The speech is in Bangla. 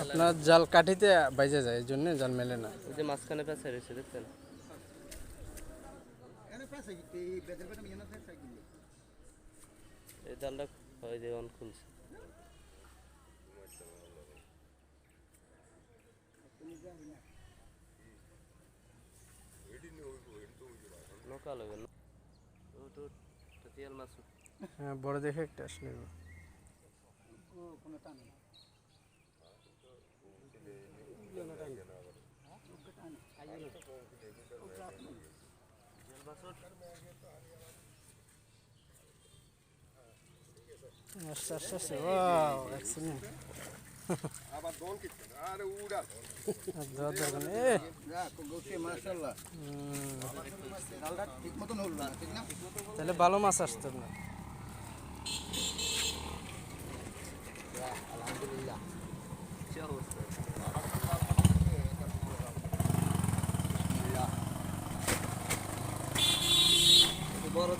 আপনার জাল কাঠিতে বাইজে যায়, এই জন্য জাল মেলে না। ওই যে মাঝখানে পেঁচা রয়েছে দেখছেন, এই জালটা হয় যে অন খুলছে। নৌকা লাগবে না, তিয়াল মাছ। হ্যাঁ, বড় দেখে একটা আসলে আচ্ছা আচ্ছা আচ্ছা, ওয়াও এক্সিলেন্ট। আবার দল কিচ্ছে আরে উড়া দাও দাও এ গোছে মাশাআল্লাহ। ডালটা ঠিক মতন হলো না, ঠিক না? তাহলে ভালো মাছ আসতো না।